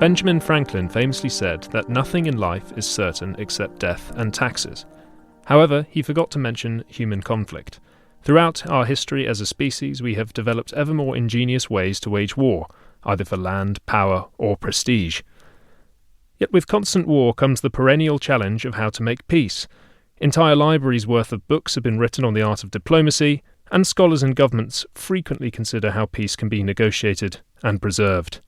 Benjamin Franklin famously said that nothing in life is certain except death and taxes. However, he forgot to mention human conflict. Throughout our history as a species, we have developed ever more ingenious ways to wage war, either for land, power, or prestige. Yet with constant war comes the perennial challenge of how to make peace. Entire libraries worth of books have been written on the art of diplomacy, and scholars and governments frequently consider how peace can be negotiated and preserved.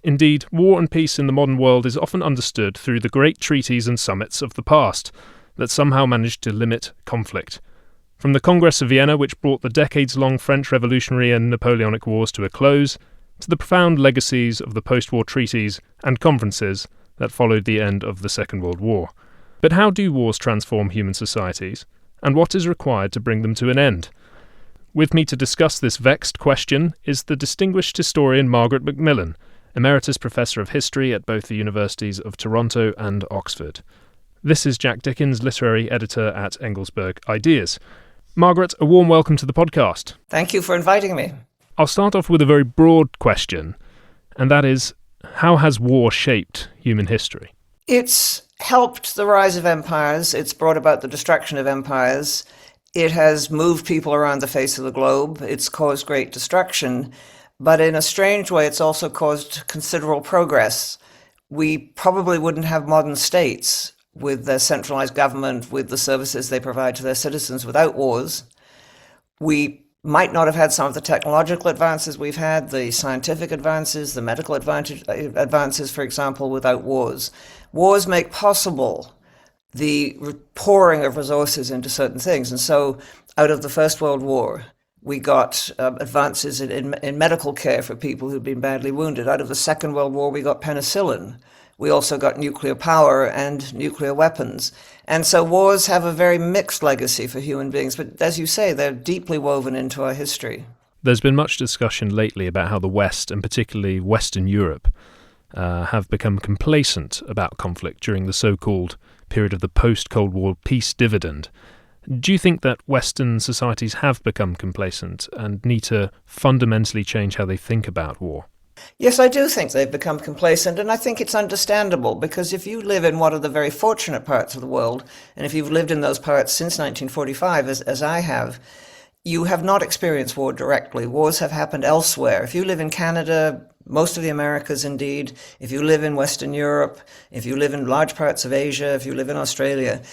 Indeed, war and peace in the modern world is often understood through the great treaties and summits of the past that somehow managed to limit conflict. From the Congress of Vienna, which brought the decades-long French Revolutionary and Napoleonic Wars to a close, to the profound legacies of the post-war treaties and conferences that followed the end of the Second World War. But how do wars transform human societies, and what is required to bring them to an end? With me to discuss this vexed question is the distinguished historian Margaret MacMillan, Emeritus Professor of History at both the Universities of Toronto and Oxford. This is Jack Dickens, Literary Editor at Engelsberg Ideas. Margaret, a warm welcome to the podcast. Thank you for inviting me. I'll start off with a very broad question, and that is, how has war shaped human history? It's helped the rise of empires. It's brought about the destruction of empires. It has moved people around the face of the globe. It's caused great destruction. But in a strange way, it's also caused considerable progress. We probably wouldn't have modern states with their centralized government, with the services they provide to their citizens without wars. We might not have had some of the technological advances we've had, the scientific advances, the medical advances, for example, without wars. Wars make possible the pouring of resources into certain things. And so out of the First World War, we got advances in medical care for people who'd been badly wounded. Out of the Second World War, we got penicillin. We also got nuclear power and nuclear weapons. And so wars have a very mixed legacy for human beings. But as you say, they're deeply woven into our history. There's been much discussion lately about how the West, and particularly Western Europe, have become complacent about conflict during the so-called period of the post-Cold War peace dividend. Do you think that Western societies have become complacent and need to fundamentally change how they think about war? Yes, I do think they've become complacent, and I think it's understandable, because if you live in one of the very fortunate parts of the world, and if you've lived in those parts since 1945, as I have, you have not experienced war directly. Wars have happened elsewhere. If you live in Canada, most of the Americas indeed, if you live in Western Europe, if you live in large parts of Asia, if you live in Australia,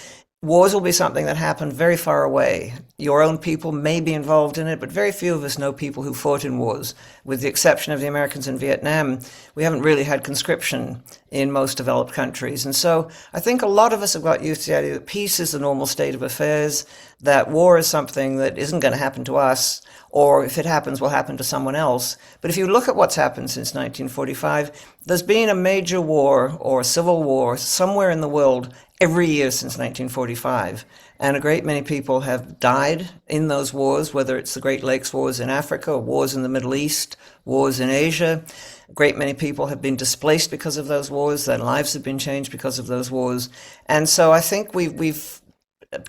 wars will be something that happened very far away. Your own people may be involved in it, but very few of us know people who fought in wars. With the exception of the Americans in Vietnam, we haven't really had conscription in most developed countries. And so I think a lot of us have got used to the idea that peace is the normal state of affairs, that war is something that isn't going to happen to us, or if it happens, will happen to someone else. But if you look at what's happened since 1945, there's been a major war or a civil war somewhere in the world every year since 1945. And a great many people have died in those wars, whether it's the Great Lakes Wars in Africa, or wars in the Middle East, wars in Asia. A great many people have been displaced because of those wars. Their lives have been changed because of those wars. And so I think we've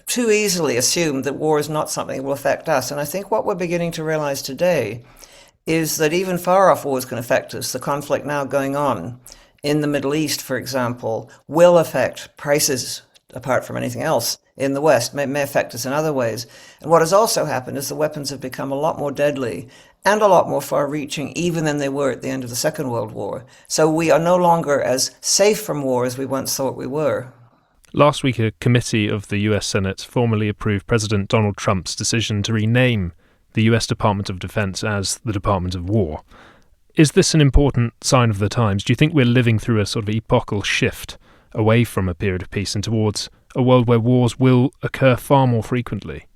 too easily assumed that war is not something that will affect us. And I think what we're beginning to realize today is that even far-off wars can affect us. The conflict now going on in the Middle East, for example, will affect prices, apart from anything else, in the West, may affect us in other ways. And what has also happened is the weapons have become a lot more deadly and a lot more far-reaching even than they were at the end of the Second World War. So we are no longer as safe from war as we once thought we were. Last week, a committee of the US Senate formally approved President Donald Trump's decision to rename the US Department of Defense as the Department of War. Is this an important sign of the times? Do you think we're living through a sort of epochal shift away from a period of peace and towards a world where wars will occur far more frequently?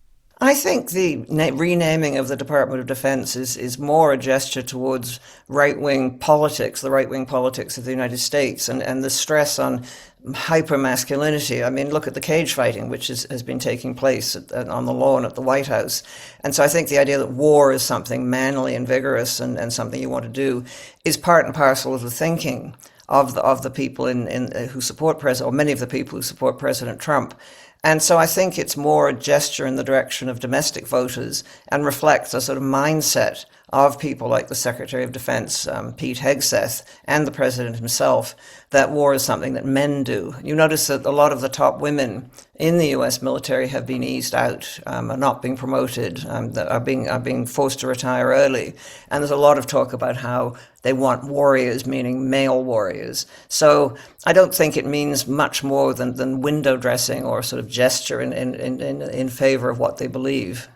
I think the renaming of the Department of Defense is more a gesture towards right-wing politics, the right-wing politics of the United States, and the stress on hyper-masculinity. I mean, look at the cage fighting, which has been taking place on the lawn at the White House. And so I think the idea that war is something manly and vigorous and something you want to do is part and parcel of the thinking of the people who support President, or many of the people who support President Trump. And so I think it's more a gesture in the direction of domestic voters and reflects a sort of mindset of people like the Secretary of Defense, Pete Hegseth, and the President himself, that war is something that men do. You notice that a lot of the top women in the US military have been eased out, are not being promoted, that are being forced to retire early. And there's a lot of talk about how they want warriors, meaning male warriors. So I don't think it means much more than window dressing or sort of gesture in favor of what they believe.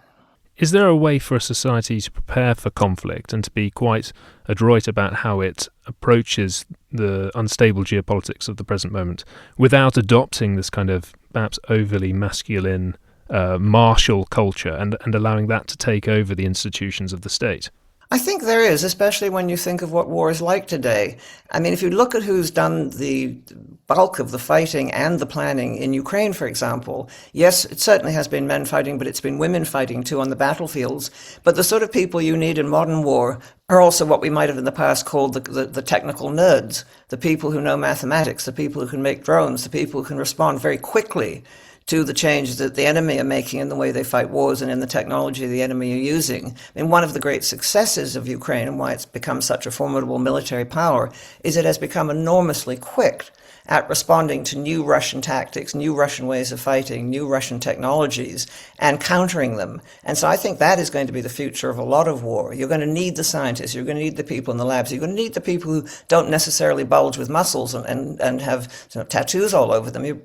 Is there a way for a society to prepare for conflict and to be quite adroit about how it approaches the unstable geopolitics of the present moment without adopting this kind of perhaps overly masculine martial culture and allowing that to take over the institutions of the state? I think there is, especially when you think of what war is like today. I mean, if you look at who's done the bulk of the fighting and the planning in Ukraine, for example, yes, it certainly has been men fighting, but it's been women fighting too on the battlefields. But the sort of people you need in modern war are also what we might have in the past called the technical nerds, the people who know mathematics, the people who can make drones, the people who can respond very quickly to the changes that the enemy are making in the way they fight wars and in the technology the enemy are using. I mean, one of the great successes of Ukraine and why it's become such a formidable military power is it has become enormously quick at responding to new Russian tactics, new Russian ways of fighting, new Russian technologies, and countering them. And so I think that is going to be the future of a lot of war. You're going to need the scientists, you're going to need the people in the labs, you're going to need the people who don't necessarily bulge with muscles and have tattoos all over them. You're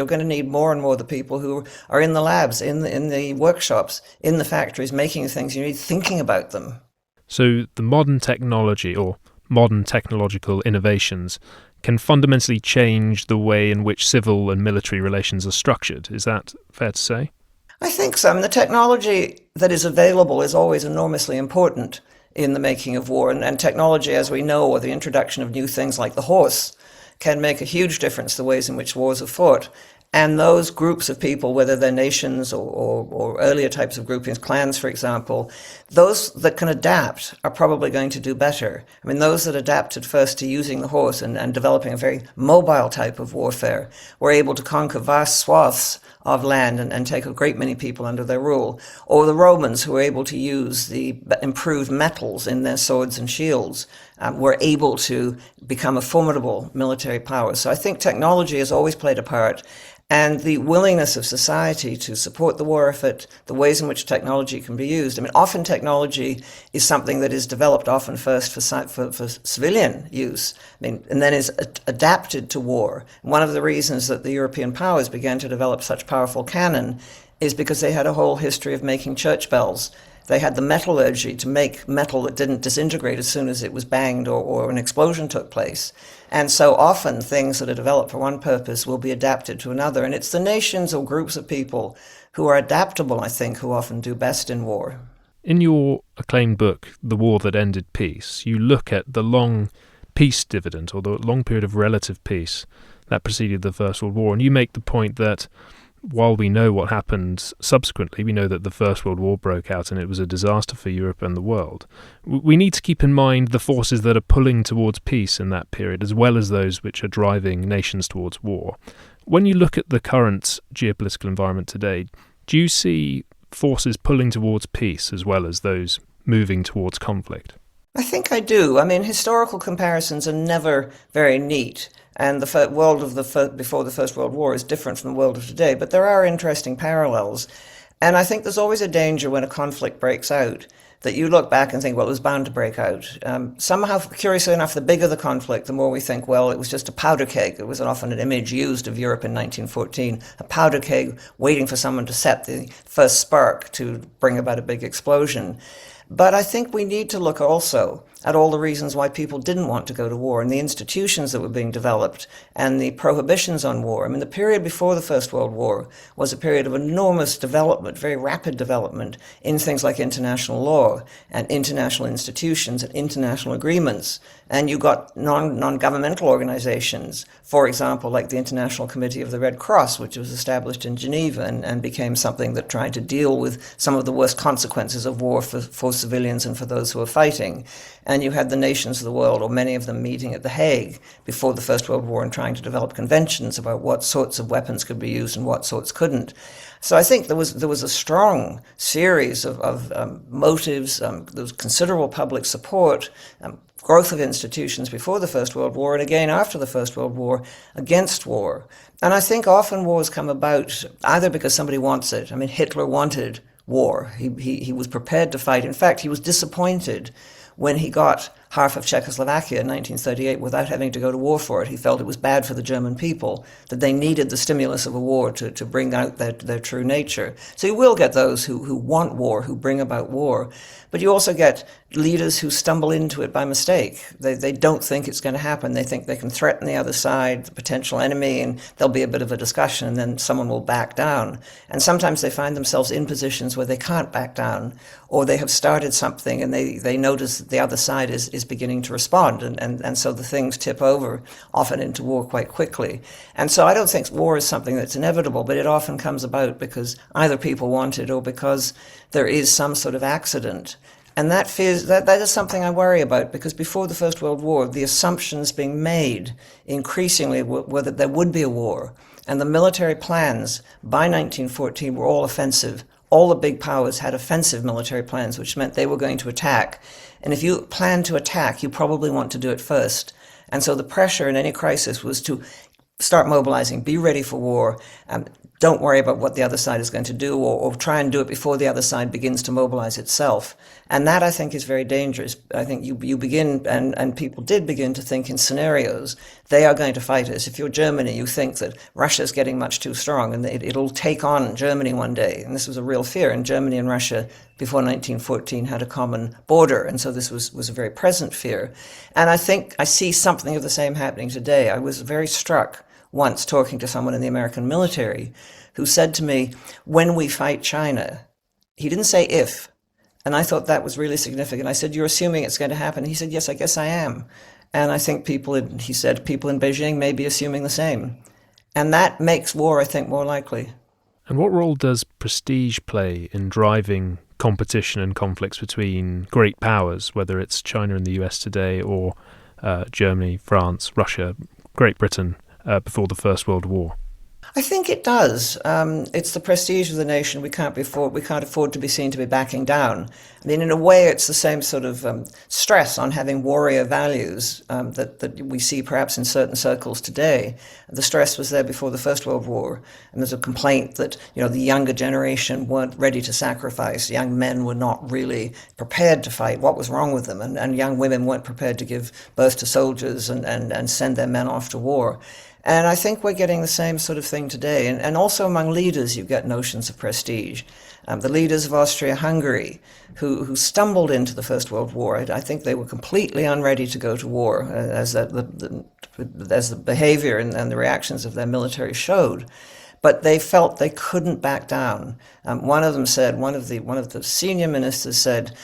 going to need more and more the people who are in the labs, in the workshops, in the factories, making things. You need thinking about them. So the modern technology or modern technological innovations can fundamentally change the way in which civil and military relations are structured. Is that fair to say? I think so. I mean, the technology that is available is always enormously important in the making of war. And technology, as we know, or the introduction of new things like the horse, can make a huge difference to the ways in which wars are fought. And those groups of people, whether they're nations or earlier types of groupings, clans, for example, those that can adapt are probably going to do better. I mean, those that adapted first to using the horse and developing a very mobile type of warfare were able to conquer vast swaths of land and take a great many people under their rule. Or the Romans, who were able to use the improved metals in their swords and shields, were able to become a formidable military power. So I think technology has always played a part. And the willingness of society to support the war effort, the ways in which technology can be used. I mean, often technology is something that is developed often first for civilian use, and then is adapted to war. One of the reasons that the European powers began to develop such powerful cannon is because they had a whole history of making church bells. They had the metallurgy to make metal that didn't disintegrate as soon as it was banged or an explosion took place. And so often things that are developed for one purpose will be adapted to another. And it's the nations or groups of people who are adaptable, I think, who often do best in war. In your acclaimed book, The War That Ended Peace, you look at the long peace dividend, or the long period of relative peace that preceded the First World War. And you make the point that while we know what happened subsequently, we know that the First World War broke out and it was a disaster for Europe and the world. We need to keep in mind the forces that are pulling towards peace in that period, as well as those which are driving nations towards war. When you look at the current geopolitical environment today, do you see forces pulling towards peace as well as those moving towards conflict? I think I do. I mean, historical comparisons are never very neat. And the world of before the First World War is different from the world of today. But there are interesting parallels. And I think there's always a danger when a conflict breaks out that you look back and think, well, it was bound to break out. Somehow, curiously enough, the bigger the conflict, the more we think, well, it was just a powder keg. It was often an image used of Europe in 1914, a powder keg waiting for someone to set the first spark to bring about a big explosion. But I think we need to look also at all the reasons why people didn't want to go to war and the institutions that were being developed and the prohibitions on war. I mean, the period before the First World War was a period of enormous development, very rapid development in things like international law and international institutions and international agreements. And you got non-governmental organizations, for example, like the International Committee of the Red Cross, which was established in Geneva and became something that tried to deal with some of the worst consequences of war for civilians and for those who were fighting. And you had the nations of the world, or many of them, meeting at The Hague before the First World War and trying to develop conventions about what sorts of weapons could be used and what sorts couldn't. So I think there was a strong series of motives. There was considerable public support, growth of institutions before the First World War and again after the First World War against war. And I think often wars come about either because somebody wants it. I mean, Hitler wanted war. He was prepared to fight. In fact, he was disappointed when he got half of Czechoslovakia in 1938 without having to go to war for it. He felt it was bad for the German people, that they needed the stimulus of a war to bring out their true nature. So you will get those who want war, who bring about war. But you also get leaders who stumble into it by mistake. They don't think it's going to happen. They think they can threaten the other side, the potential enemy, and there'll be a bit of a discussion, and then someone will back down. And sometimes they find themselves in positions where they can't back down, or they have started something and they notice that the other side is beginning to respond, and so the things tip over, often into war quite quickly. And so I don't think war is something that's inevitable, but it often comes about because either people want it or because there is some sort of accident. And that is something I worry about, because before the First World War, the assumptions being made increasingly were that there would be a war. And the military plans by 1914 were all offensive. All the big powers had offensive military plans, which meant they were going to attack. And if you plan to attack, you probably want to do it first. And so the pressure in any crisis was to start mobilizing, be ready for war, don't worry about what the other side is going to do, or try and do it before the other side begins to mobilize itself. And that, I think, is very dangerous. I think you begin, and people did begin to think in scenarios. They are going to fight us. If you're Germany, you think that Russia's getting much too strong and it'll take on Germany one day. And this was a real fear. And Germany and Russia, before 1914, had a common border. And so this was a very present fear. And I think I see something of the same happening today. I was very struck once talking to someone in the American military who said to me, when we fight China, he didn't say if, and I thought that was really significant. I said, you're assuming it's going to happen? He said, yes, I guess I am. And I think people in Beijing may be assuming the same. And that makes war, I think, more likely. And what role does prestige play in driving competition and conflicts between great powers, whether it's China and the US today or Germany, France, Russia, Great Britain, before the First World War? I think it does. It's the prestige of the nation. We can't afford to be seen to be backing down. I mean, in a way, it's the same sort of stress on having warrior values that we see perhaps in certain circles today. The stress was there before the First World War, and there's a complaint that the younger generation weren't ready to sacrifice. Young men were not really prepared to fight. What was wrong with them? And young women weren't prepared to give birth to soldiers and send their men off to war. And I think we're getting the same sort of thing today. And also among leaders, you get notions of prestige. The leaders of Austria-Hungary, who stumbled into the First World War, I think they were completely unready to go to war, as the behavior and the reactions of their military showed. But they felt they couldn't back down. One of the senior ministers said,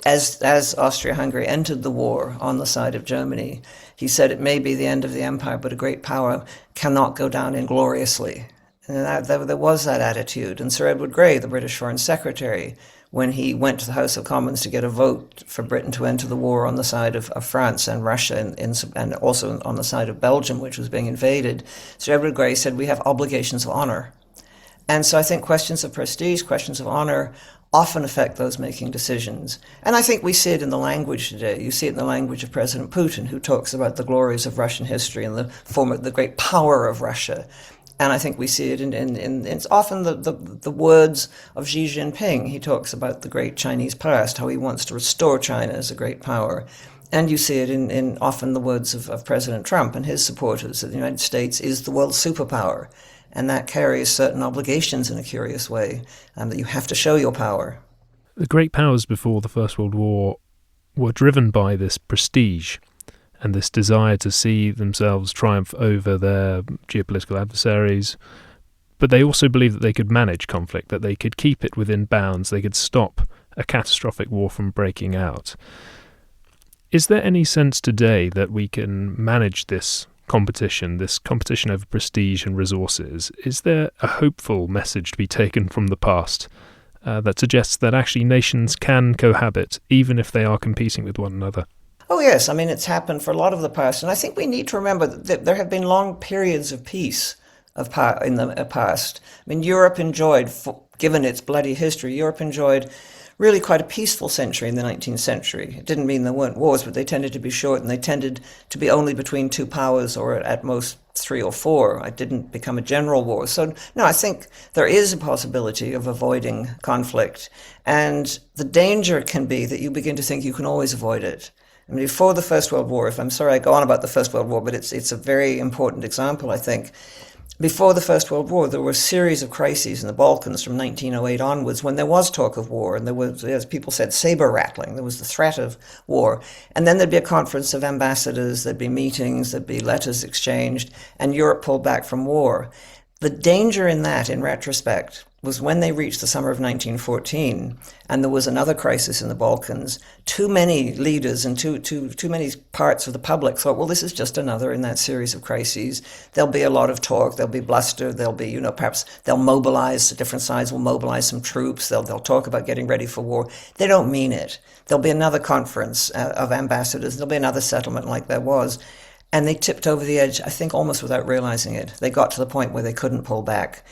as Austria-Hungary entered the war on the side of Germany, he said it may be the end of the empire, but a great power cannot go down ingloriously. And there was that attitude. And Sir Edward Grey, the British Foreign Secretary, when he went to the House of Commons to get a vote for Britain to enter the war on the side of France and Russia and also on the side of Belgium, which was being invaded, Sir Edward Grey said, we have obligations of honour. And so I think questions of prestige, questions of honour, often affect those making decisions. And I think we see it in the language today. You see it in the language of President Putin, who talks about the glories of Russian history and the great power of Russia. And I think we see it in it's often the words of Xi Jinping. He talks about the great Chinese past, how he wants to restore China as a great power. And you see it in often the words of President Trump and his supporters, that the United States is the world superpower. And that carries certain obligations in a curious way, that you have to show your power. The great powers before the First World War were driven by this prestige and this desire to see themselves triumph over their geopolitical adversaries. But they also believed that they could manage conflict, that they could keep it within bounds, they could stop a catastrophic war from breaking out. Is there any sense today that we can manage this competition over prestige and resources? Is there a hopeful message to be taken from the past that suggests that actually nations can cohabit even if they are competing with one another. Oh, yes. I mean, it's happened for a lot of the past. And I think we need to remember that there have been long periods of peace in the past. I mean, Europe enjoyed, given its bloody history, Europe enjoyed really quite a peaceful century in the 19th century. It didn't mean there weren't wars, but they tended to be short, and they tended to be only between two powers, or at most three or four. It didn't become a general war. So, no, I think there is a possibility of avoiding conflict. And the danger can be that you begin to think you can always avoid it. I mean, before the First World War, I'm sorry I go on about the First World War, but it's a very important example, I think. Before the First World War, there were a series of crises in the Balkans from 1908 onwards when there was talk of war, and there was, as people said, saber rattling. There was the threat of war. And then there'd be a conference of ambassadors, there'd be meetings, there'd be letters exchanged, and Europe pulled back from war. The danger in that, in retrospect, was when they reached the summer of 1914, and there was another crisis in the Balkans. Too many leaders and too many parts of the public thought, well, this is just another in that series of crises. There'll be a lot of talk, there'll be bluster, there'll be, perhaps they'll mobilize, different sides will mobilize some troops, they'll talk about getting ready for war. They don't mean it. There'll be another conference of ambassadors, there'll be another settlement like there was. And they tipped over the edge, I think, almost without realizing it. They got to the point where they couldn't pull back.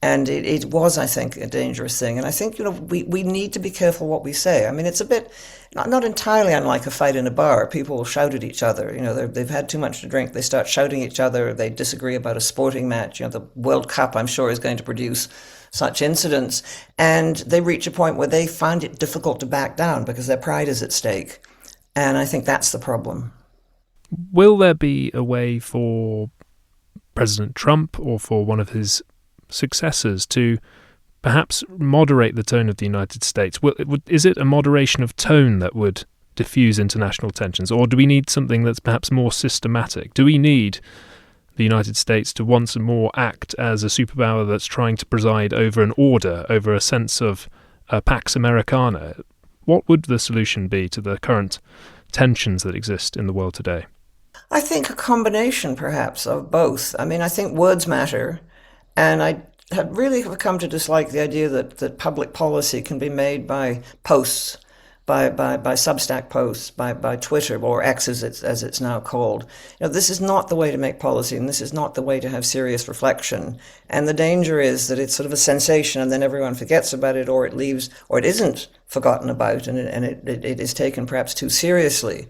And it was, I think, a dangerous thing. And I think, we need to be careful what we say. I mean, it's a bit, not entirely unlike a fight in a bar. People will shout at each other. They've had too much to drink. They start shouting at each other. They disagree about a sporting match. The World Cup, I'm sure, is going to produce such incidents. And they reach a point where they find it difficult to back down because their pride is at stake. And I think that's the problem. Will there be a way for President Trump or for one of his successors to perhaps moderate the tone of the United States? Is it a moderation of tone that would diffuse international tensions, or do we need something that's perhaps more systematic? Do we need the United States to once more act as a superpower that's trying to preside over an order, over a sense of Pax Americana? What would the solution be to the current tensions that exist in the world today? I think a combination, perhaps, of both. I mean, I think words matter, and I have really come to dislike the idea that public policy can be made by posts, by Substack posts, by Twitter, or X as it's now called. This is not the way to make policy, and this is not the way to have serious reflection. And the danger is that it's sort of a sensation, and then everyone forgets about it, or it leaves, or it isn't forgotten about, and it is taken perhaps too seriously.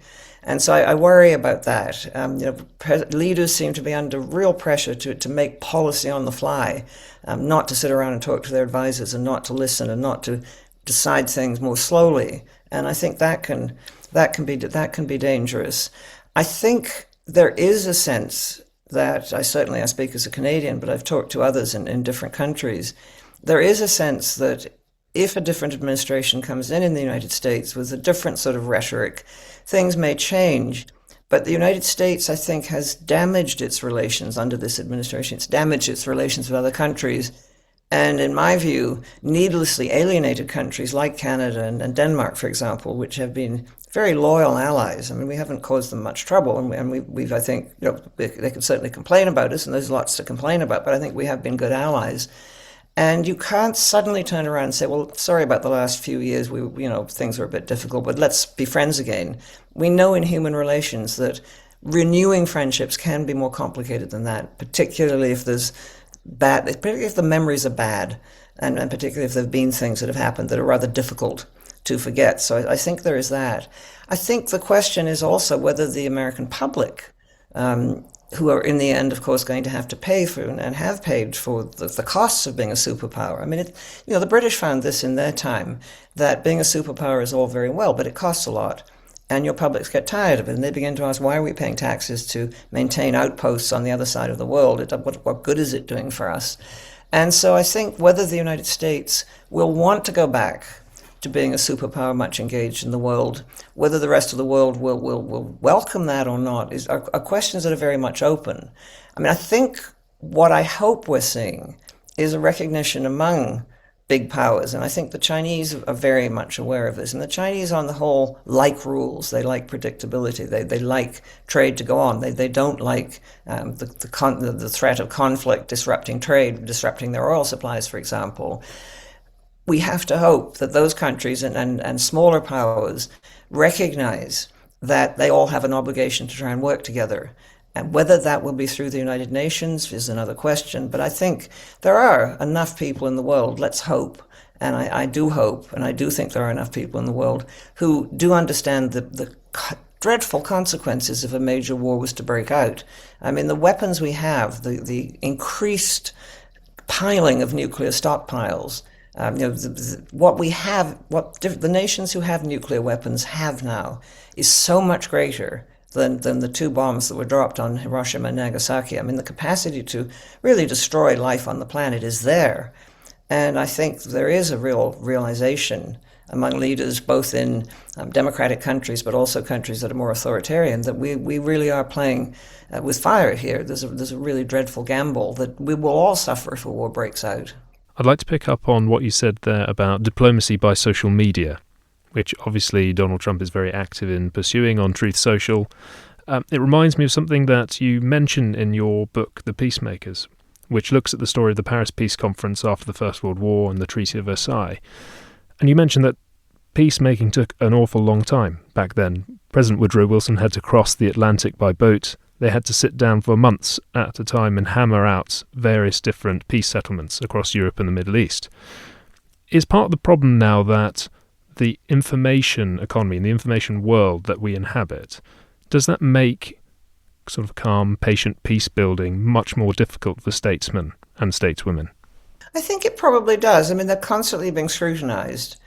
And so I worry about that. Leaders seem to be under real pressure to make policy on the fly, not to sit around and talk to their advisors, and not to listen, and not to decide things more slowly. And I think that can be dangerous. I think there is a sense that I speak as a Canadian, but I've talked to others in different countries. There is a sense that if a different administration comes in the United States with a different sort of rhetoric, things may change. But the United States, I think, has damaged its relations under this administration. It's damaged its relations with other countries. And in my view, needlessly alienated countries like Canada and Denmark, for example, which have been very loyal allies. I mean, we haven't caused them much trouble. And we've I think, they can certainly complain about us, and there's lots to complain about, but I think we have been good allies. And you can't suddenly turn around and say, well, sorry about the last few years, things were a bit difficult, but let's be friends again. We know in human relations that renewing friendships can be more complicated than that, particularly if particularly if the memories are bad, and particularly if there have been things that have happened that are rather difficult to forget. So I think there is that. I think the question is also whether the American public, who are in the end, of course, going to have to pay for and have paid for the costs of being a superpower. I mean, the British found this in their time, that being a superpower is all very well, but it costs a lot. And your publics get tired of it, and they begin to ask, why are we paying taxes to maintain outposts on the other side of the world? What good is it doing for us? And so I think whether the United States will want to go back to being a superpower much engaged in the world, whether the rest of the world will welcome that or not, are questions that are very much open. I mean, I think what I hope we're seeing is a recognition among big powers, and I think the Chinese are very much aware of this. And the Chinese, on the whole, like rules. They like predictability. They like trade to go on. They don't like the threat of conflict disrupting trade, disrupting their oil supplies, for example. we have to hope that those countries and smaller powers recognize that they all have an obligation to try and work together. And whether that will be through the United Nations is another question. But I think there are enough people in the world, let's hope, and I do hope, and I do think there are enough people in the world who do understand the dreadful consequences if a major war was to break out. I mean, the weapons we have, the increased piling of nuclear stockpiles, what we have, what the nations who have nuclear weapons have now is so much greater than the two bombs that were dropped on Hiroshima and Nagasaki. I mean, the capacity to really destroy life on the planet is there. And I think there is a real realization among leaders, both in democratic countries, but also countries that are more authoritarian, that we really are playing with fire here. There's a really dreadful gamble that we will all suffer if a war breaks out. I'd like to pick up on what you said there about diplomacy by social media, which obviously Donald Trump is very active in pursuing on Truth Social. It reminds me of something that you mention in your book, The Peacemakers, which looks at the story of the Paris Peace Conference after the First World War and the Treaty of Versailles. And you mentioned that peacemaking took an awful long time back then. President Woodrow Wilson had to cross the Atlantic by boat. They had to sit down for months at a time and hammer out various different peace settlements across Europe and the Middle East. Is part of the problem now that the information economy and the information world that we inhabit, does that make sort of calm, patient peace building much more difficult for statesmen and stateswomen? I think it probably does. I mean, they're constantly being scrutinized.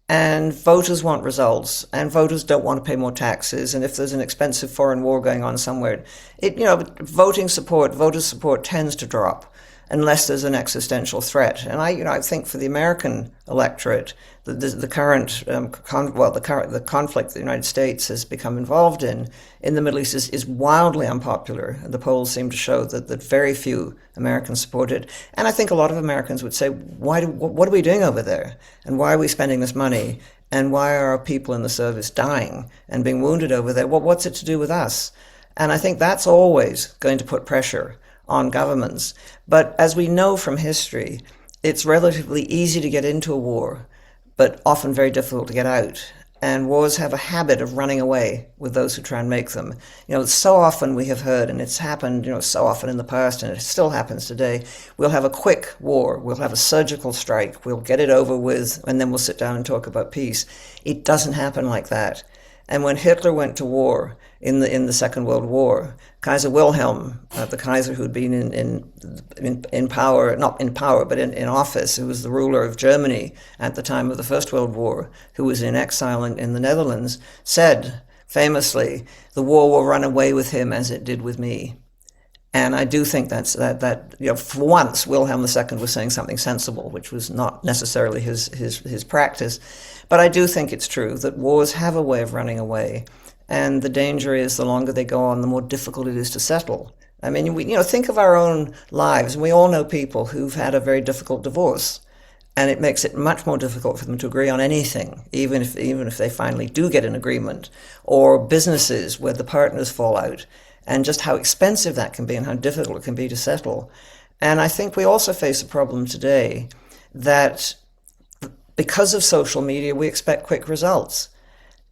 And voters want results, and voters don't want to pay more taxes. And if there's an expensive foreign war going on somewhere, voters' support tends to drop unless there's an existential threat. And I think for the American electorate, the current conflict that the United States has become involved in the Middle East is wildly unpopular. The polls seem to show that very few Americans support it. And I think a lot of Americans would say, what are we doing over there? And why are we spending this money? And why are our people in the service dying and being wounded over there? Well, what's it to do with us? And I think that's always going to put pressure on governments. But as we know from history, it's relatively easy to get into a war, but often very difficult to get out. And wars have a habit of running away with those who try and make them. So often we have heard, and it's happened, so often in the past, and it still happens today, we'll have a quick war, we'll have a surgical strike, we'll get it over with, and then we'll sit down and talk about peace. It doesn't happen like that. And when Hitler went to war in the Second World War, Kaiser Wilhelm, the Kaiser who'd been in power, not in power, but in office, who was the ruler of Germany at the time of the First World War, who was in exile in the Netherlands, said famously, "The war will run away with him as it did with me." And I do think that for once Wilhelm II was saying something sensible, which was not necessarily his practice. But I do think it's true that wars have a way of running away. And the danger is the longer they go on, the more difficult it is to settle. I mean, think of our own lives. We all know people who've had a very difficult divorce. And it makes it much more difficult for them to agree on anything, even if they finally do get an agreement. Or businesses where the partners fall out. And just how expensive that can be and how difficult it can be to settle. And I think we also face a problem today that because of social media, we expect quick results.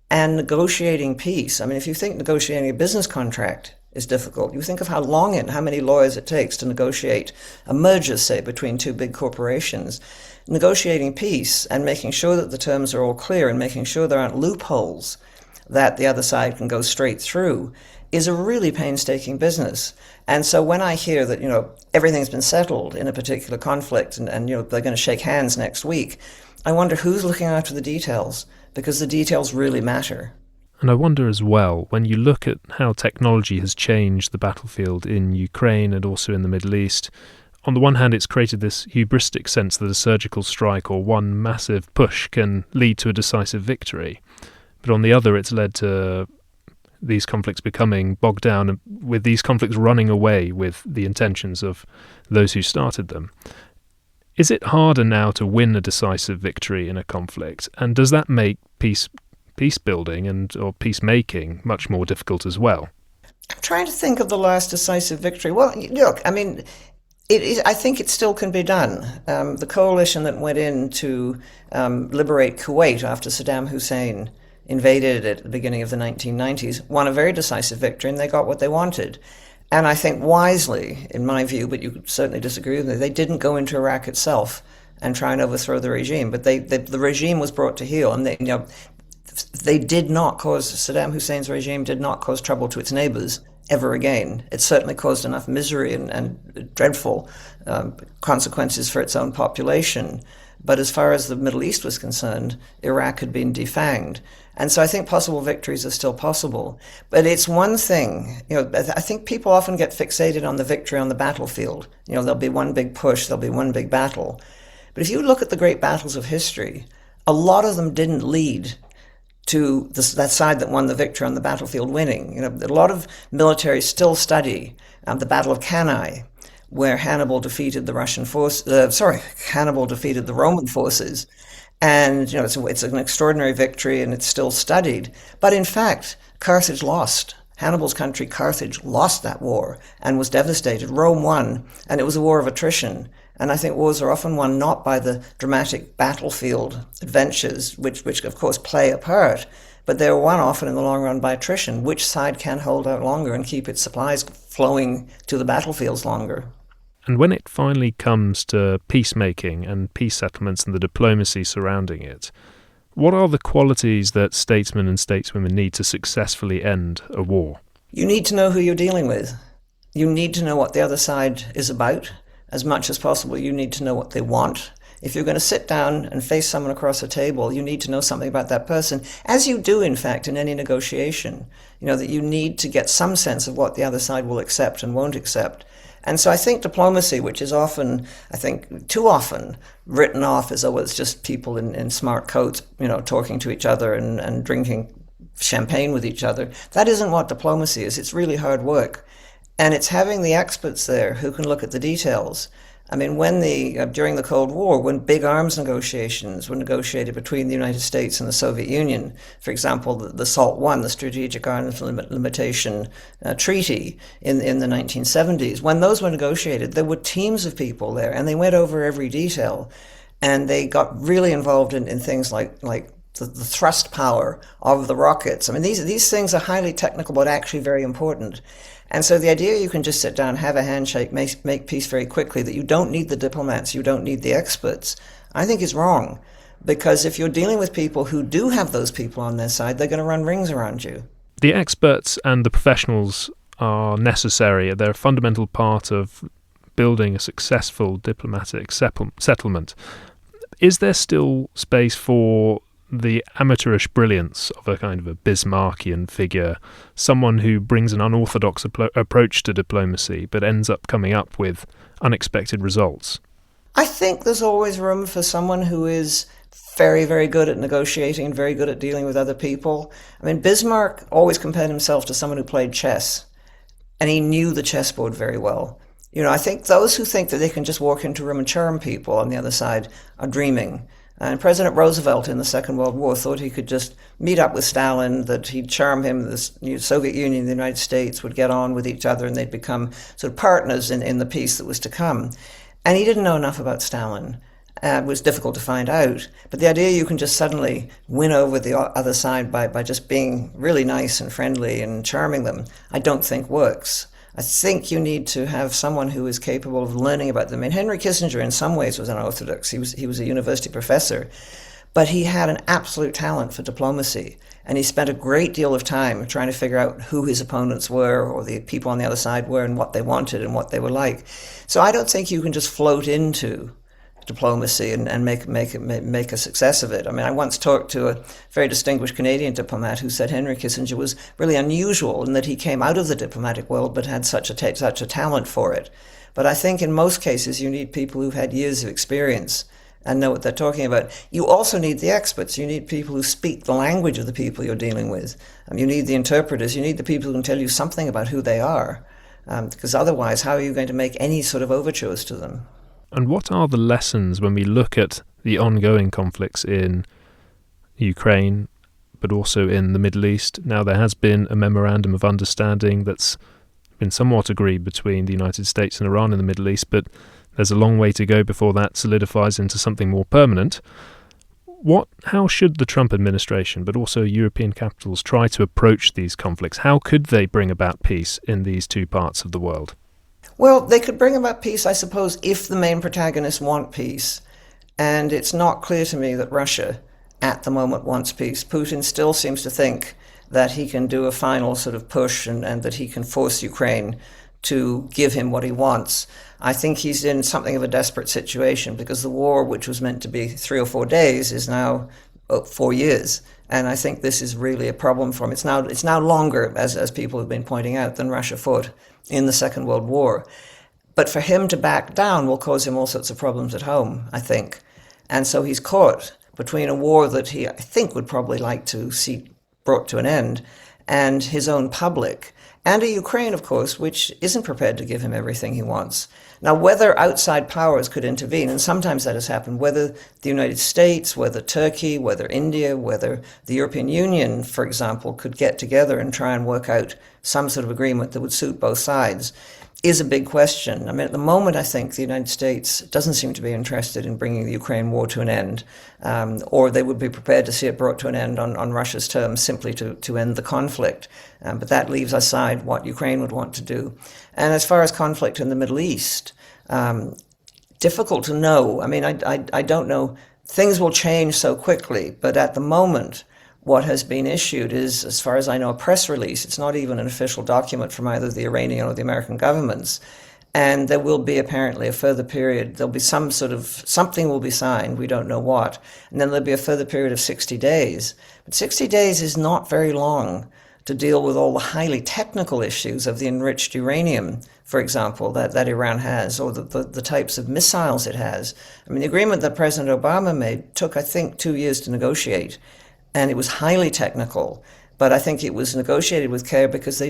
And negotiating peace, I mean, if you think negotiating a business contract is difficult, you think of how long and how many lawyers it takes to negotiate a merger, say, between two big corporations. Negotiating peace and making sure that the terms are all clear and making sure there aren't loopholes that the other side can go straight through is a really painstaking business. And so when I hear that, everything's been settled in a particular conflict and they're going to shake hands next week, I wonder who's looking after the details, because the details really matter. And I wonder as well, when you look at how technology has changed the battlefield in Ukraine and also in the Middle East, on the one hand it's created this hubristic sense that a surgical strike or one massive push can lead to a decisive victory. But on the other, it's led to these conflicts becoming bogged down, and with these conflicts running away with the intentions of those who started them. Is it harder now to win a decisive victory in a conflict? And does that make peace building or peacemaking much more difficult as well? I'm trying to think of the last decisive victory. Well, look, I mean, I think it still can be done. The coalition that went in to liberate Kuwait after Saddam Hussein invaded it at the beginning of the 1990s won a very decisive victory, and they got what they wanted. And I think wisely, in my view, but you could certainly disagree with me, they didn't go into Iraq itself and try and overthrow the regime. But the regime was brought to heel, and they did not cause, Saddam Hussein's regime did not cause trouble to its neighbors ever again. It certainly caused enough misery and dreadful consequences for its own population. But as far as the Middle East was concerned, Iraq had been defanged. And so I think possible victories are still possible. But it's one thing, I think people often get fixated on the victory on the battlefield. There'll be one big push, there'll be one big battle. But if you look at the great battles of history, a lot of them didn't lead to that side that won the victory on the battlefield winning. A lot of militaries still study the Battle of Cannae, where Hannibal defeated the Hannibal defeated the Roman forces. And, it's an extraordinary victory and it's still studied. But in fact, Carthage lost. Hannibal's country, Carthage, lost that war and was devastated. Rome won, and it was a war of attrition. And I think wars are often won not by the dramatic battlefield adventures, which of course play a part, but they're won often in the long run by attrition. Which side can hold out longer and keep its supplies flowing to the battlefields longer? And when it finally comes to peacemaking and peace settlements and the diplomacy surrounding it, what are the qualities that statesmen and stateswomen need to successfully end a war? You need to know who you're dealing with. You need to know what the other side is about. As much as possible, you need to know what they want. If you're going to sit down and face someone across a table, you need to know something about that person, as you do, in fact, in any negotiation. That you need to get some sense of what the other side will accept and won't accept. And so I think diplomacy, which is often, I think too often, written off as, it's just people in smart coats, talking to each other and drinking champagne with each other. That isn't what diplomacy is. It's really hard work. And it's having the experts there who can look at the details. I mean, during the Cold War, when big arms negotiations were negotiated between the United States and the Soviet Union, for example, the SALT I, the Strategic Arms Limitation Treaty in the 1970s, when those were negotiated, there were teams of people there, and they went over every detail, and they got really involved in things like the thrust power of the rockets. I mean, these things are highly technical, but actually very important. And so the idea you can just sit down, have a handshake, make peace very quickly, that you don't need the diplomats, you don't need the experts, I think is wrong. Because if you're dealing with people who do have those people on their side, they're going to run rings around you. The experts and the professionals are necessary. They're a fundamental part of building a successful diplomatic settlement. Is there still space for the amateurish brilliance of a kind of a Bismarckian figure, someone who brings an unorthodox approach to diplomacy but ends up coming up with unexpected results? I think there's always room for someone who is very, very good at negotiating and very good at dealing with other people. I mean, Bismarck always compared himself to someone who played chess, and he knew the chessboard very well. I think those who think that they can just walk into a room and charm people on the other side are dreaming. And President Roosevelt in the Second World War thought he could just meet up with Stalin, that he'd charm him, the Soviet Union and the United States would get on with each other and they'd become sort of partners in the peace that was to come. And he didn't know enough about Stalin. It was difficult to find out. But the idea you can just suddenly win over the other side by just being really nice and friendly and charming them, I don't think works. I think you need to have someone who is capable of learning about them. And Henry Kissinger, in some ways, was unorthodox. He was a university professor, but he had an absolute talent for diplomacy. And he spent a great deal of time trying to figure out who his opponents were, or the people on the other side were, and what they wanted and what they were like. So I don't think you can just float into diplomacy and make a success of it. I mean, I once talked to a very distinguished Canadian diplomat who said Henry Kissinger was really unusual in that he came out of the diplomatic world but had such a talent for it. But I think in most cases you need people who've had years of experience and know what they're talking about. You also need the experts. You need people who speak the language of the people you're dealing with. You need the interpreters. You need the people who can tell you something about who they are. Because otherwise, how are you going to make any sort of overtures to them? And what are the lessons when we look at the ongoing conflicts in Ukraine, but also in the Middle East? Now, there has been a memorandum of understanding that's been somewhat agreed between the United States and Iran in the Middle East, but there's a long way to go before that solidifies into something more permanent. How should the Trump administration, but also European capitals, try to approach these conflicts? How could they bring about peace in these two parts of the world? Well, they could bring about peace, I suppose, if the main protagonists want peace. And it's not clear to me that Russia, at the moment, wants peace. Putin still seems to think that he can do a final sort of push and that he can force Ukraine to give him what he wants. I think he's in something of a desperate situation because the war, which was meant to be 3 or 4 days, is now 4 years. And I think this is really a problem for him. It's now longer, as people have been pointing out, than Russia fought in the Second World War. But for him to back down will cause him all sorts of problems at home, I think. And so he's caught between a war that he, I think, would probably like to see brought to an end, and his own public. And a Ukraine, of course, which isn't prepared to give him everything he wants. Now, whether outside powers could intervene, and sometimes that has happened, whether the United States, whether Turkey, whether India, whether the European Union, for example, could get together and try and work out some sort of agreement that would suit both sides, is a big question. I mean, at the moment, I think the United States doesn't seem to be interested in bringing the Ukraine war to an end, or they would be prepared to see it brought to an end on Russia's terms simply to end the conflict. But that leaves aside what Ukraine would want to do. And as far as conflict in the Middle East, difficult to know. I mean, I don't know. Things will change so quickly, but at the moment, what has been issued is, as far as I know, a press release. It's not even an official document from either the Iranian or the American governments. And there will be apparently a further period. There'll be something will be signed. We don't know what. And then there'll be a further period of 60 days. But 60 days is not very long to deal with all the highly technical issues of the enriched uranium, for example, that Iran has, or the types of missiles it has. I mean, the agreement that President Obama made took, I think, 2 years to negotiate. And it was highly technical, but I think it was negotiated with care because the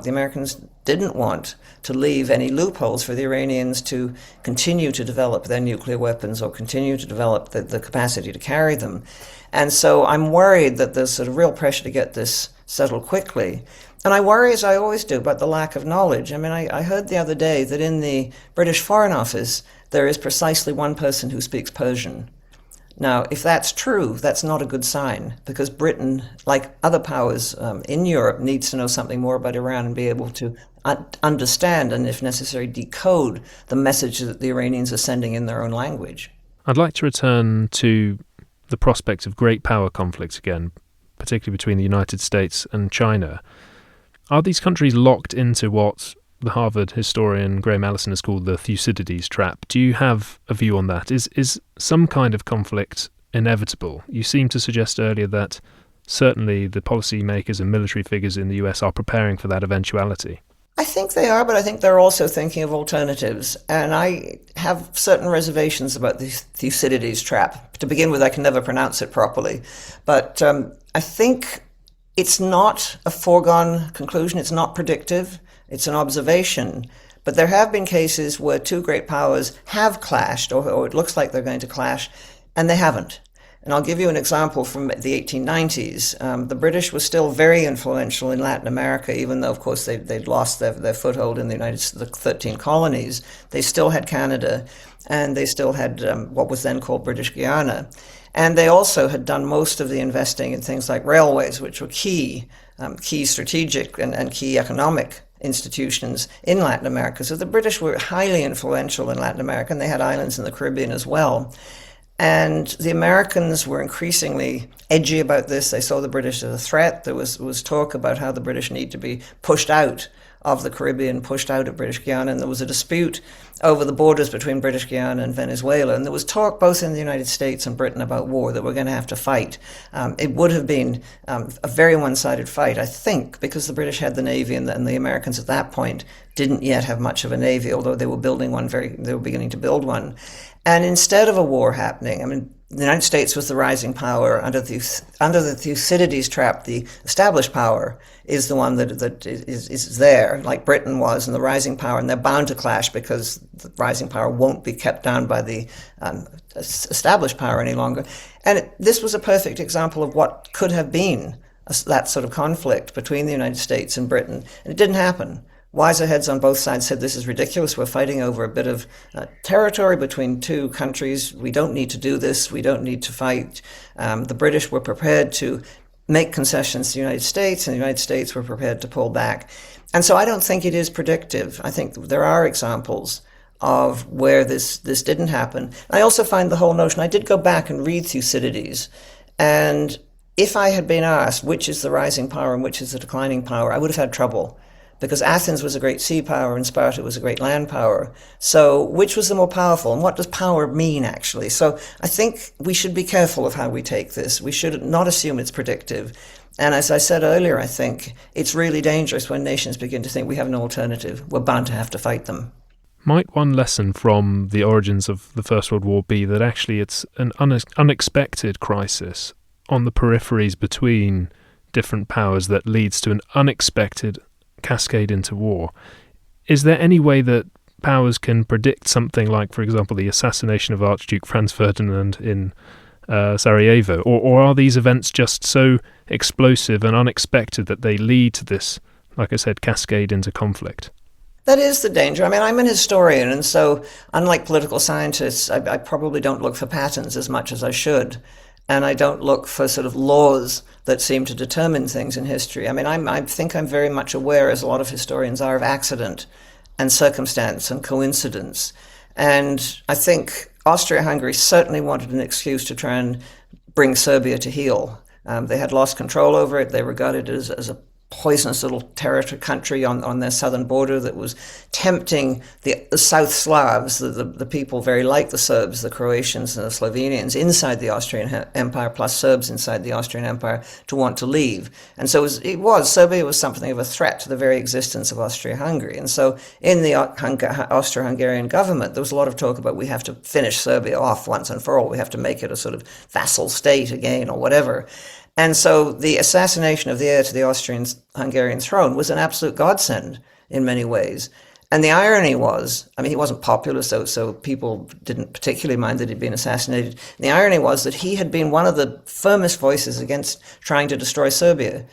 Americans didn't want to leave any loopholes for the Iranians to continue to develop their nuclear weapons or continue to develop the capacity to carry them. And so I'm worried that there's sort of real pressure to get this settled quickly. And I worry, as I always do, about the lack of knowledge. I mean, I heard the other day that in the British Foreign Office, there is precisely one person who speaks Persian. Now, if that's true, that's not a good sign, because Britain, like other powers in Europe, needs to know something more about Iran and be able to understand and, if necessary, decode the message that the Iranians are sending in their own language. I'd like to return to the prospect of great power conflicts again, particularly between the United States and China. Are these countries locked into what the Harvard historian Graham Allison has called the Thucydides trap? Do you have a view on that? Is some kind of conflict inevitable? You seem to suggest earlier that certainly the policymakers and military figures in the US are preparing for that eventuality. I think they are, but I think they're also thinking of alternatives. And I have certain reservations about the Thucydides trap. To begin with, I can never pronounce it properly. But I think it's not a foregone conclusion. It's not predictive. It's an observation. But there have been cases where two great powers have clashed, or it looks like they're going to clash, and they haven't. And I'll give you an example from the 1890s. The British were still very influential in Latin America, even though, of course, they'd lost their foothold in the 13 colonies. They still had Canada, and they still had what was then called British Guiana. And they also had done most of the investing in things like railways, which were key strategic and key economic institutions in Latin America. So the British were highly influential in Latin America, and they had islands in the Caribbean as well. And the Americans were increasingly edgy about this. They saw the British as a threat. There was talk about how the British need to be pushed out of the Caribbean, pushed out of British Guiana, and there was a dispute over the borders between British Guiana and Venezuela. And there was talk both in the United States and Britain about war, that we're going to have to fight. It would have been a very one-sided fight, I think, because the British had the Navy and the Americans at that point didn't yet have much of a Navy, although they were beginning to build one. And instead of a war happening, I mean, the United States was the rising power. Under the Thucydides trap, the established power is the one that is there, like Britain was, and the rising power, and they're bound to clash because the rising power won't be kept down by the established power any longer. And this was a perfect example of what could have been that sort of conflict between the United States and Britain. And it didn't happen. Wiser heads on both sides said this is ridiculous. We're fighting over a bit of territory between two countries. We don't need to do this. We don't need to fight. The British were prepared to make concessions to the United States, and the United States were prepared to pull back. And so I don't think it is predictive. I think there are examples of where this didn't happen. I also find the whole notion, I did go back and read Thucydides, and if I had been asked which is the rising power and which is the declining power, I would have had trouble. Because Athens was a great sea power and Sparta was a great land power. So which was the more powerful, and what does power mean actually? So I think we should be careful of how we take this. We should not assume it's predictive. And as I said earlier, I think it's really dangerous when nations begin to think we have an alternative. We're bound to have to fight them. Might one lesson from the origins of the First World War be that actually it's an unexpected crisis on the peripheries between different powers that leads to an unexpected cascade into war? Is there any way that powers can predict something like, for example, the assassination of Archduke Franz Ferdinand in Sarajevo? Or are these events just so explosive and unexpected that they lead to this, like I said, cascade into conflict? That is the danger. I mean, I'm an historian, and so unlike political scientists, I probably don't look for patterns as much as I should. And I don't look for sort of laws that seem to determine things in history. I mean, I think I'm very much aware, as a lot of historians are, of accident and circumstance and coincidence. And I think Austria-Hungary certainly wanted an excuse to try and bring Serbia to heel. They had lost control over it. They regarded it as a poisonous little territory country on their southern border that was tempting the South Slavs, the people very like the Serbs, the Croatians and the Slovenians inside the Austrian Empire, plus Serbs inside the Austrian Empire, to want to leave. And so Serbia was something of a threat to the very existence of Austria-Hungary. And so in the Austro-Hungarian government, there was a lot of talk about we have to finish Serbia off once and for all. We have to make it a sort of vassal state again or whatever. And so the assassination of the heir to the Austrian-Hungarian throne was an absolute godsend in many ways. And the irony was, I mean, he wasn't popular, so people didn't particularly mind that he'd been assassinated. And the irony was that he had been one of the firmest voices against trying to destroy Serbia.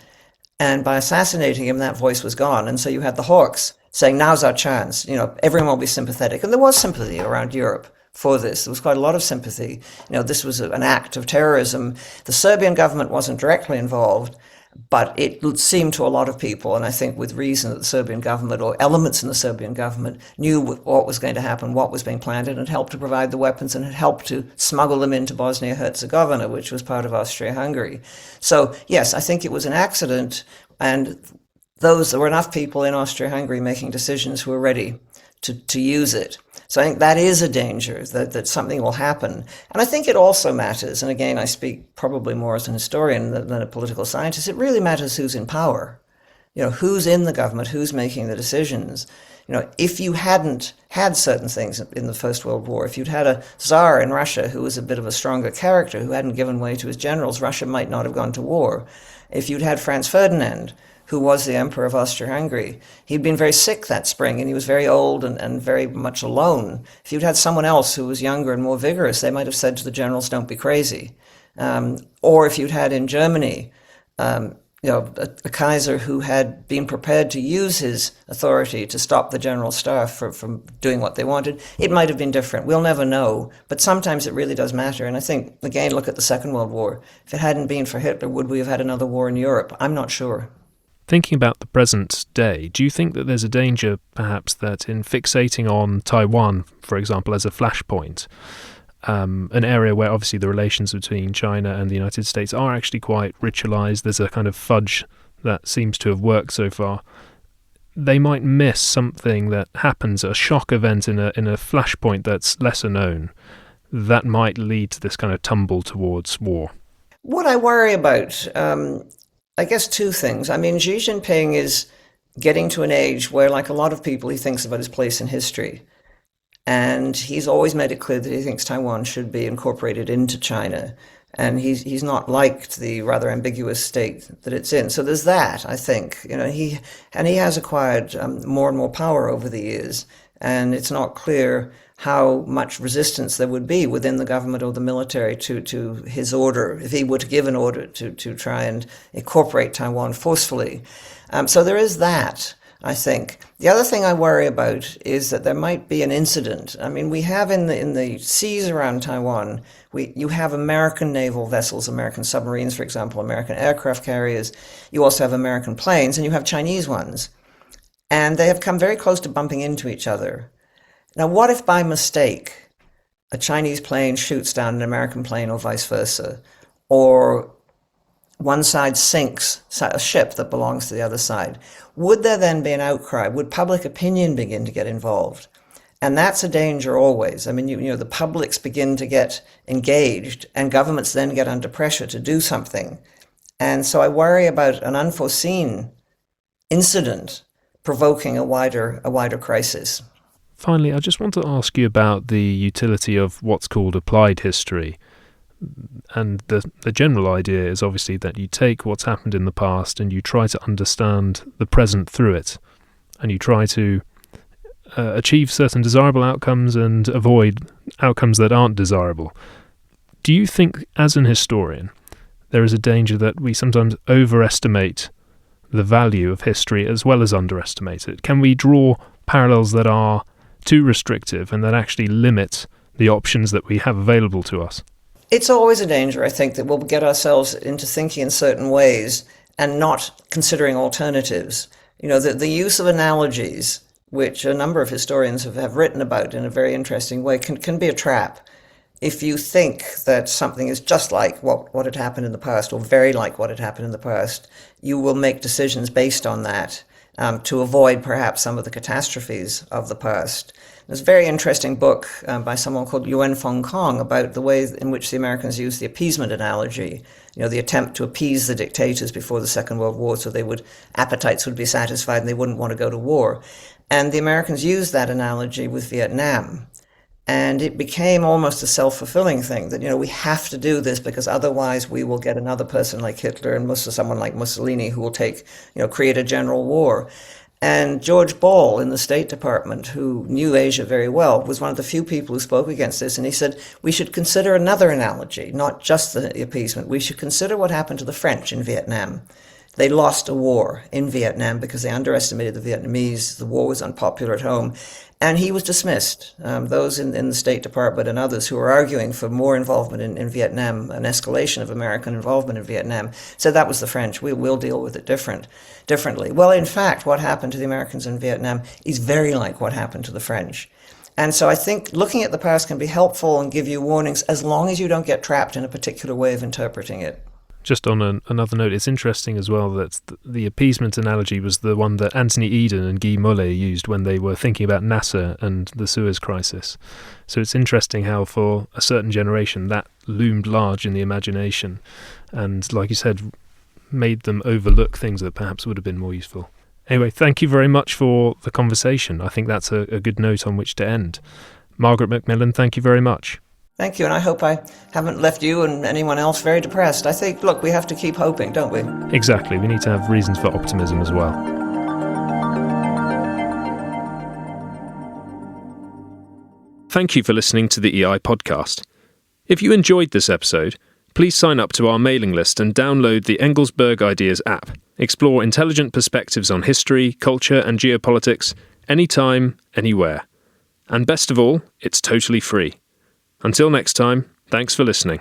And by assassinating him, that voice was gone. And so you had the hawks saying, now's our chance. You know, everyone will be sympathetic. And there was sympathy around Europe for this. There was quite a lot of sympathy. You know, this was an act of terrorism. The Serbian government wasn't directly involved, but it seemed to a lot of people, and I think with reason, that the Serbian government or elements in the Serbian government knew what was going to happen, what was being planned, and had helped to provide the weapons and had helped to smuggle them into Bosnia-Herzegovina, which was part of Austria-Hungary. So, yes, I think it was an accident, and there were enough people in Austria-Hungary making decisions who were ready to use it. So I think that is a danger, that something will happen. And I think it also matters, and again, I speak probably more as an historian than a political scientist, it really matters who's in power. You know, who's in the government, who's making the decisions. You know, if you hadn't had certain things in the First World War, if you'd had a Tsar in Russia who was a bit of a stronger character, who hadn't given way to his generals, Russia might not have gone to war. If you'd had Franz Ferdinand, who was the Emperor of Austria-Hungary, he'd been very sick that spring and he was very old and very much alone. If you'd had someone else who was younger and more vigorous, they might have said to the generals, don't be crazy. Or if you'd had in Germany, a Kaiser who had been prepared to use his authority to stop the general staff from doing what they wanted, it might have been different. We'll never know, but sometimes it really does matter. And I think, again, look at the Second World War. If it hadn't been for Hitler, would we have had another war in Europe? I'm not sure. Thinking about the present day, do you think that there's a danger, perhaps, that in fixating on Taiwan, for example, as a flashpoint, an area where obviously the relations between China and the United States are actually quite ritualized, there's a kind of fudge that seems to have worked so far, they might miss something that happens, a shock event in a flashpoint that's lesser known, that might lead to this kind of tumble towards war? What I worry about, I guess two things. I mean, Xi Jinping is getting to an age where, like a lot of people, he thinks about his place in history. And he's always made it clear that he thinks Taiwan should be incorporated into China. And he's not liked the rather ambiguous state that it's in. So there's that, I think. You know, he has acquired more and more power over the years. And it's not clear how much resistance there would be within the government or the military to his order, if he were to give an order to try and incorporate Taiwan forcefully. So there is that. I think. The other thing I worry about is that there might be an incident. I mean, we have in the seas around Taiwan, you have American naval vessels, American submarines, for example, American aircraft carriers. You also have American planes, and you have Chinese ones. And they have come very close to bumping into each other. Now, what if by mistake a Chinese plane shoots down an American plane or vice versa? Or one side sinks a ship that belongs to the other side? Would there then be an outcry? Would public opinion begin to get involved? And that's a danger always. I mean, you know, the publics begin to get engaged and governments then get under pressure to do something. And so I worry about an unforeseen incident provoking a wider crisis. Finally, I just want to ask you about the utility of what's called applied history. And the general idea is obviously that you take what's happened in the past and you try to understand the present through it. And you try to achieve certain desirable outcomes and avoid outcomes that aren't desirable. Do you think, as an historian, there is a danger that we sometimes overestimate the value of history as well as underestimate it? Can we draw parallels that are too restrictive and that actually limit the options that we have available to us? It's always a danger, I think, that we'll get ourselves into thinking in certain ways and not considering alternatives. You know, the use of analogies, which a number of historians have written about in a very interesting way, can be a trap. If you think that something is just like what had happened in the past, or very like what had happened in the past, you will make decisions based on that to avoid perhaps some of the catastrophes of the past. There's a very interesting book by someone called Yuen Fong Kong about the way in which the Americans used the appeasement analogy, you know, the attempt to appease the dictators before the Second World War so appetites would be satisfied and they wouldn't want to go to war. And the Americans used that analogy with Vietnam. And it became almost a self-fulfilling thing that, you know, we have to do this because otherwise we will get another person like Hitler and someone like Mussolini who will create a general war. And George Ball in the State Department, who knew Asia very well, was one of the few people who spoke against this. And he said, we should consider another analogy, not just the appeasement. We should consider what happened to the French in Vietnam. They lost a war in Vietnam because they underestimated the Vietnamese. The war was unpopular at home. And he was dismissed. Those in the State Department and others who were arguing for more involvement in Vietnam, an escalation of American involvement in Vietnam, said that was the French. We'll deal with it differently. Well, in fact, what happened to the Americans in Vietnam is very like what happened to the French. And so I think looking at the past can be helpful and give you warnings as long as you don't get trapped in a particular way of interpreting it. Just on another note, it's interesting as well that the appeasement analogy was the one that Anthony Eden and Guy Mollet used when they were thinking about Nasser and the Suez Crisis. So it's interesting how for a certain generation that loomed large in the imagination and, like you said, made them overlook things that perhaps would have been more useful. Anyway, thank you very much for the conversation. I think that's a good note on which to end. Margaret MacMillan, thank you very much. Thank you, and I hope I haven't left you and anyone else very depressed. I think, look, we have to keep hoping, don't we? Exactly. We need to have reasons for optimism as well. Thank you for listening to the EI podcast. If you enjoyed this episode, please sign up to our mailing list and download the Engelsberg Ideas app. Explore intelligent perspectives on history, culture, and geopolitics, anytime, anywhere. And best of all, it's totally free. Until next time, thanks for listening.